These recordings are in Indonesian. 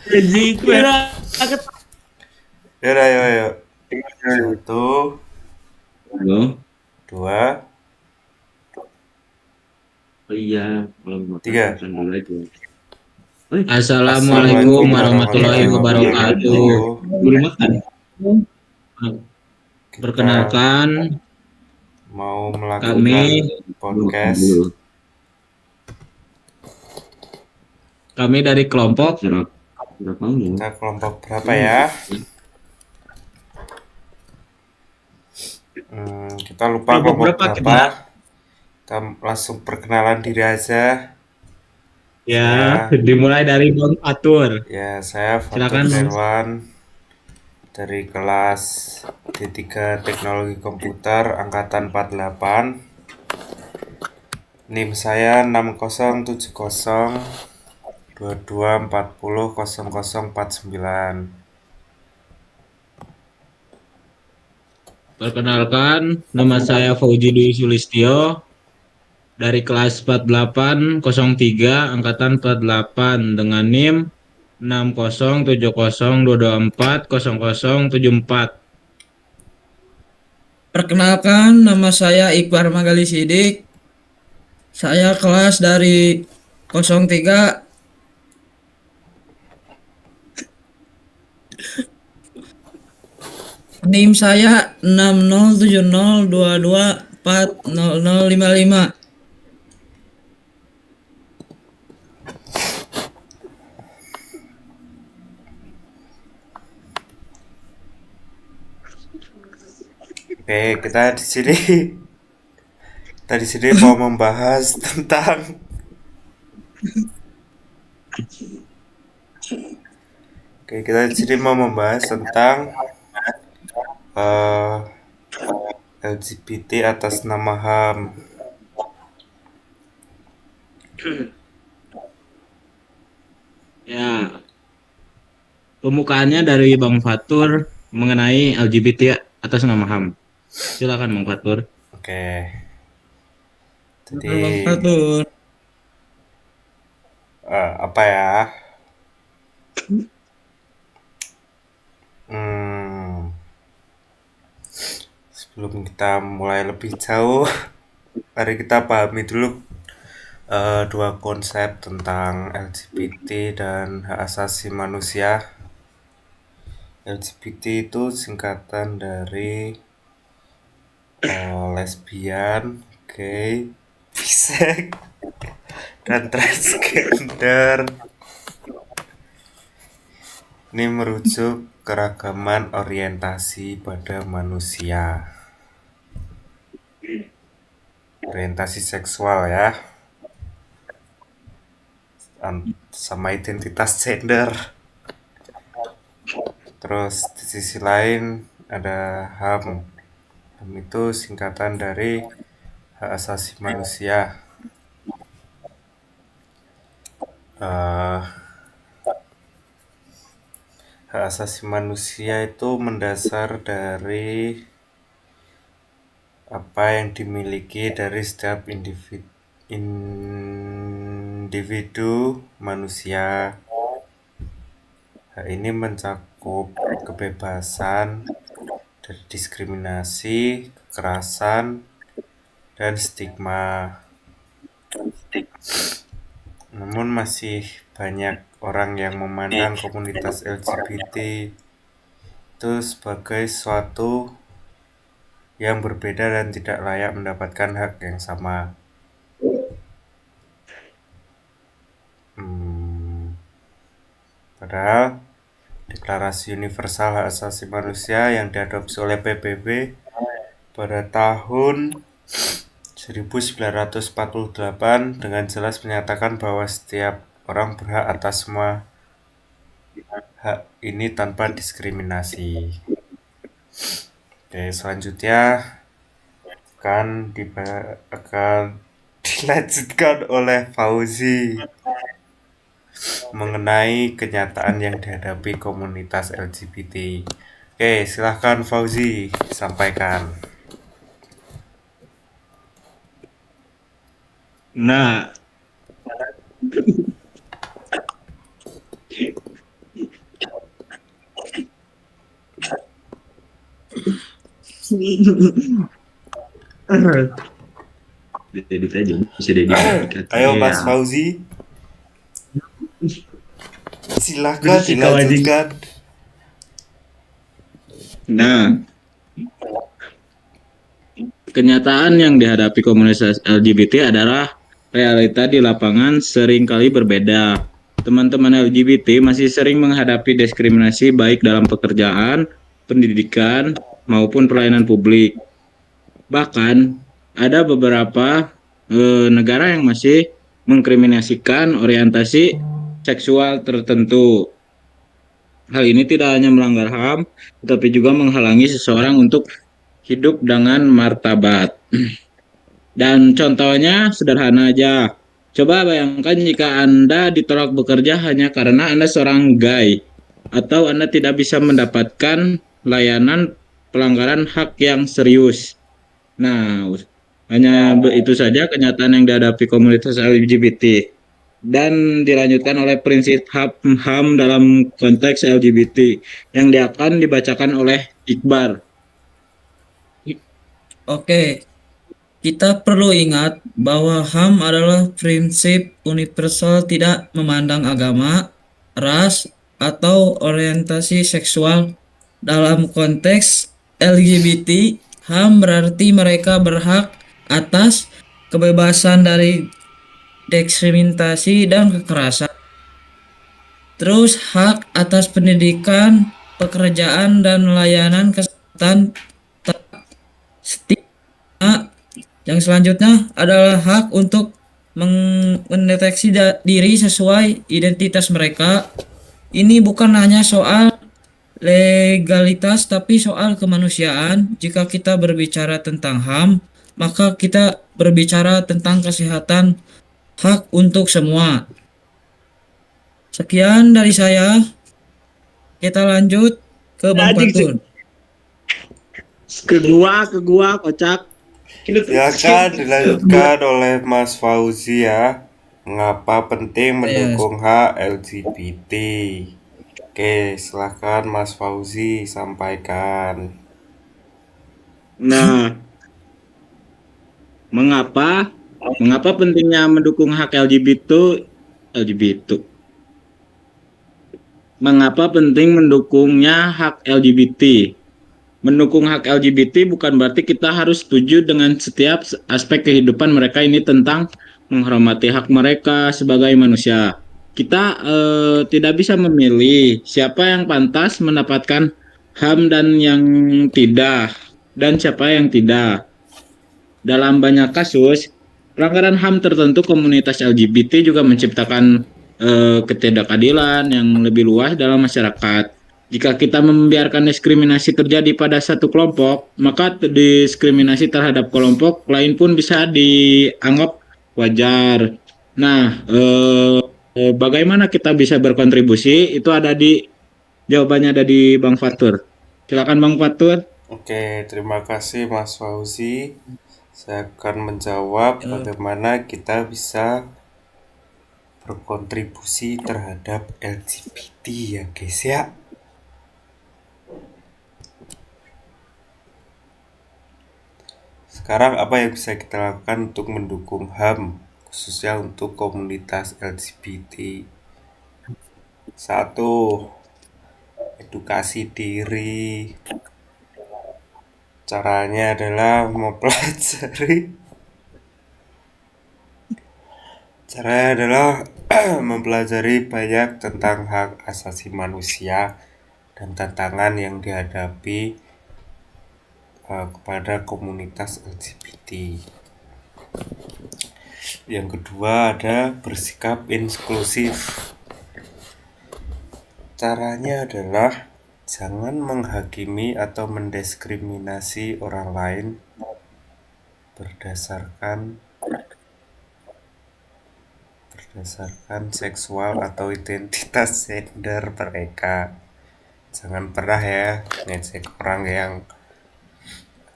Anjing Kira merah. Yaudah, ayo, ayo. Satu, Halo. dua, Oh iya, kalau mau tiga. makan dulu aja. Assalamualaikum Assalamualaikum warahmatullahi warahmatullahi wabarakatuh. wabarakatuh. Belum makan? Kita Perkenalkan, mau kami melakukan belum makan dulu. podcast. Kami dari kelompok berapa mau? Kita kelompok berapa ya? Kita lupa Kelompok kelompok berapa berapa. kita? Kita langsung perkenalan diri aja. Ya, Saya, dimulai dari Bang Atur. saya Fatur Silakan, Bang. Derwan dari kelas D3 Teknologi Komputer Angkatan 48. NIM saya 607022400049. Perkenalkan, nama saya Fauji Dwi Sulistyo dari kelas 4803 angkatan 48 dengan NIM 607022240074. perkenalkan nama saya Iqbar Magali Sidik. Saya kelas dari 03. NIM saya 607022400055. Oke, kita di sini mau membahas tentang kita di sini mau membahas tentang eh, LGBT atas nama HAM. Ya, pembukaannya dari Bang Fatur mengenai LGBT atas nama HAM. Silakan Bang Fatur. Oke, Silakan Bang jadi Fatur. apa ya? Hmm, Sebelum kita mulai lebih jauh, mari kita pahami dulu dua konsep tentang LGBT dan hak asasi manusia. LGBT itu singkatan dari lesbian, gay, bisex, dan transgender. Ini merujuk keragaman orientasi pada manusia. Orientasi seksual ya, sama identitas gender. Terus di sisi lain ada HAM. HAM itu singkatan dari hak asasi manusia. Eh, Hak asasi manusia itu mendasar dari apa yang dimiliki dari setiap individu manusia. Hak ini mencakup kebebasan dari diskriminasi, kekerasan, dan stigma. Namun masih banyak orang yang memandang komunitas LGBT itu sebagai suatu yang berbeda dan tidak layak mendapatkan hak yang sama. Padahal Deklarasi Universal Hak Asasi Manusia yang diadopsi oleh PBB pada tahun 1948 dengan jelas menyatakan bahwa setiap orang berhak atas semua hak ini tanpa diskriminasi. Oke, selanjutnya akan dilanjutkan oleh Fauzi mengenai kenyataan yang dihadapi komunitas LGBT. Oke, silahkan Fauzi sampaikan. Nah, Dedit aja bisa dedit Ayo ya. Mas Fauzi, silakan Bersih kau anjing. dilanjutkan. Nah, kenyataan yang dihadapi komunitas LGBT adalah realita di lapangan seringkali berbeda. Teman-teman LGBT masih sering menghadapi diskriminasi baik dalam pekerjaan, pendidikan, maupun pelayanan publik. Bahkan ada beberapa negara yang masih mengkriminasikan orientasi seksual tertentu. Hal ini tidak hanya melanggar HAM, tetapi juga menghalangi seseorang untuk hidup dengan martabat. Dan contohnya sederhana aja. Coba bayangkan jika Anda ditolak bekerja hanya karena Anda seorang gay, atau Anda tidak bisa mendapatkan layanan pelanggaran hak yang serius. Nah, hanya itu saja kenyataan yang dihadapi komunitas LGBT. Dan dilanjutkan oleh prinsip HAM dalam konteks LGBT yang akan dibacakan oleh Iqbar. Oke, kita perlu ingat bahwa HAM adalah prinsip universal tidak memandang agama, ras, atau orientasi seksual. Dalam konteks LGBT, HAM berarti mereka berhak atas kebebasan dari diskriminasi dan kekerasan. Terus hak atas pendidikan, pekerjaan, dan layanan kesehatan. Yang selanjutnya adalah hak untuk mendeteksi diri sesuai identitas mereka. Ini bukan hanya soal legalitas tapi soal kemanusiaan. Jika kita berbicara tentang HAM, maka kita berbicara tentang kesehatan, hak untuk semua. Sekian dari saya. Kita lanjut ke Bang Fatur. Ke gua kocak. Silakan dilanjutkan oleh Mas Fauzi ya. Mengapa penting mendukung hak LGBT? Oke, silakan Mas Fauzi sampaikan. Nah, mengapa pentingnya mendukung hak LGBT? Mengapa penting mendukungnya hak LGBT? Mendukung hak LGBT bukan berarti kita harus setuju dengan setiap aspek kehidupan mereka, ini tentang menghormati hak mereka sebagai manusia. Kita tidak bisa memilih siapa yang pantas mendapatkan HAM dan yang tidak, dan siapa yang tidak. Dalam banyak kasus, pelanggaran HAM tertentu komunitas LGBT juga menciptakan ketidakadilan yang lebih luas dalam masyarakat. Jika kita membiarkan diskriminasi terjadi pada satu kelompok, maka diskriminasi terhadap kelompok lain pun bisa dianggap wajar. Nah, bagaimana kita bisa berkontribusi? Itu ada di jawabannya, ada di Bang Fatur. Silakan Bang Fatur. Oke, terima kasih Mas Fauzi. Saya akan menjawab bagaimana kita bisa berkontribusi terhadap LGBT ya guys ya. Sekarang apa yang bisa kita lakukan untuk mendukung HAM khususnya untuk komunitas LGBT? Satu, edukasi diri. Caranya adalah mempelajari banyak tentang hak asasi manusia dan tantangan yang dihadapi kepada komunitas LGBT. Yang kedua ada bersikap inklusif. Caranya adalah jangan menghakimi atau mendiskriminasi orang lain berdasarkan seksual atau identitas gender mereka. Jangan pernah ya ngecek orang yang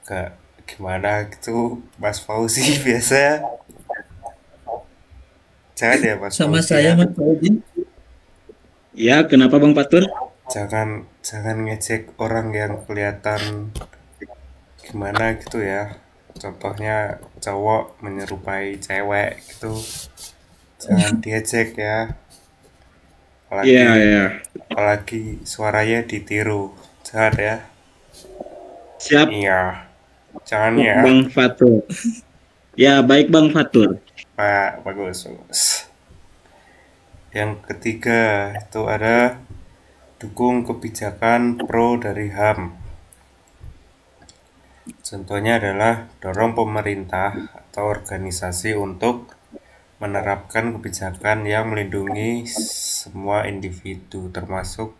agak gimana gitu, Mas Fauzi biasa. Jangan ya Mas Sama Fauzi saya ya. Mas Fauzi. Ya, kenapa Bang Fatur? Jangan ngecek orang yang kelihatan gimana gitu ya. Contohnya cowok menyerupai cewek gitu, jangan diejek ya. Iya, Apalagi ya. apalagi suaranya ditiru, jangan ya. Siap, Iya, jangan siap ya. Bang Fatur. Ya, baik Bang Fatur. Pak, bagus, bagus. Yang ketiga itu ada dukung kebijakan pro dari HAM. Contohnya adalah dorong pemerintah atau organisasi untuk menerapkan kebijakan yang melindungi semua individu termasuk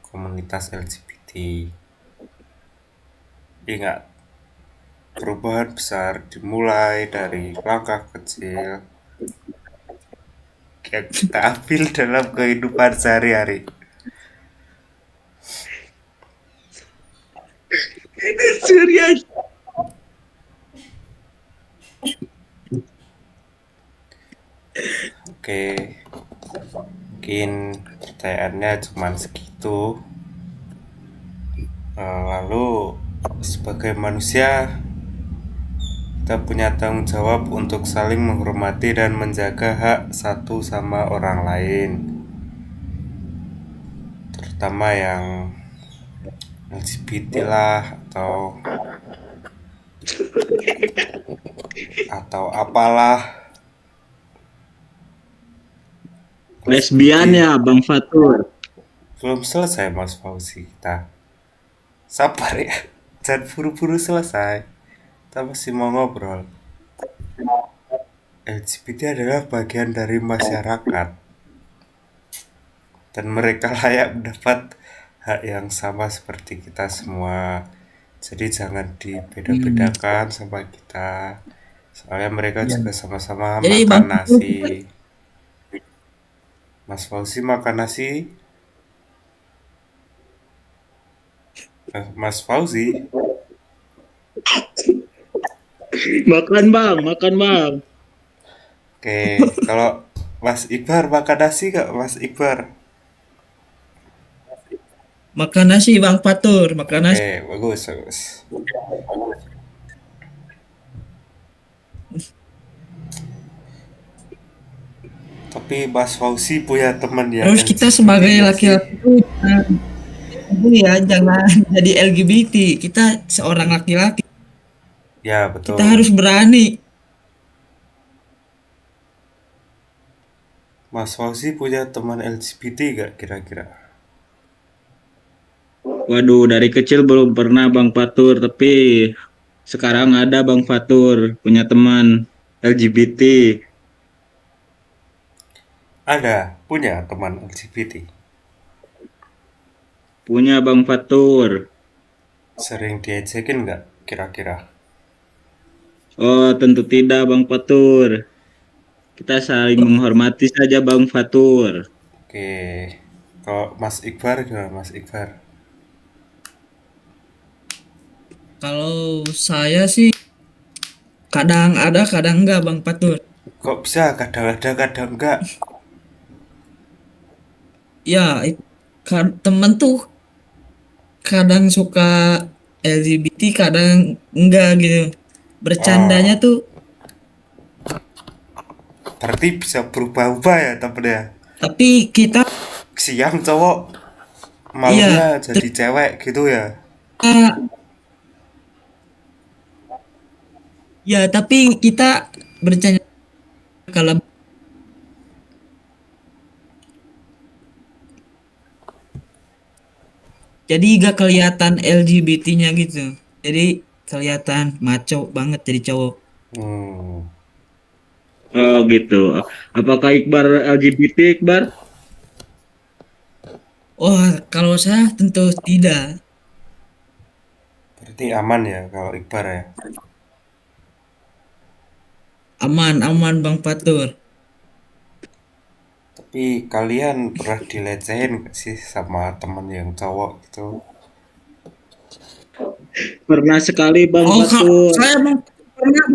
komunitas LGBT. Ingat, perubahan besar dimulai dari langkah kecil yang kita ambil dalam kehidupan sehari-hari. Serius. Oke, mungkin pertanyaannya cuma segitu. Lalu sebagai manusia kita punya tanggung jawab untuk saling menghormati dan menjaga hak satu sama orang lain, terutama yang LGBT lah atau apalah. Lesbian LGBT ya Bang Fatur. belum selesai Mas Fauzi, kita sabar ya, jangan buru-buru selesai, kita masih mau ngobrol. LGBT adalah bagian dari masyarakat dan mereka layak mendapat hak yang sama seperti kita semua. Jadi jangan dibeda-bedakan sama kita. Soalnya mereka Iya. juga sama-sama Jadi makan Bang Fatur, nasi. Mas Fauzi makan nasi? Mas Fauzi? Makan Bang, makan Bang. Oke, kalau Mas Iqbar makan nasi gak Mas Iqbar? makan nasi Bang Fatur, makan nasi. Oke, bagus, bagus. Tapi Mas Fauzi punya teman yang Terus kita LGBT sebagai gak sih? laki-laki itu jangan jadi LGBT. Kita seorang laki-laki, Ya, kita harus betul. berani. Mas Fauzi punya teman LGBT gak kira-kira? Waduh, dari kecil belum pernah Bang Fatur, tapi sekarang ada Bang Fatur punya teman LGBT. Ada, punya teman LGBT. Punya Bang Fatur. Sering diajakin nggak kira-kira? Oh, tentu tidak Bang Fatur. Kita saling menghormati saja Bang Fatur. Oke, kalau Mas Iqbar gimana Mas Iqbar? Kalau saya sih kadang ada, kadang enggak Bang Fatur. Kok bisa kadang ada kadang enggak? Ya, temen tuh kadang suka LGBT, kadang enggak gitu. Bercandanya Oh, tuh, berarti bisa berubah-ubah ya temennya. tapi kita, Siang cowok, malamnya iya, jadi cewek gitu ya. ternyata, ya tapi kita bercanda kalau jadi gak kelihatan LGBT-nya gitu. Jadi kelihatan maco banget jadi cowok. Hmm, Oh, gitu. Apakah Iqbar LGBT, Iqbar? Oh, kalau saya tentu tidak. berarti aman ya kalau Iqbar ya. Aman, aman Bang Fatur. Tapi kalian pernah dilecehin gak sih sama temen yang cowok gitu? Pernah sekali Bang Oh, Fatur. saya Bang pernah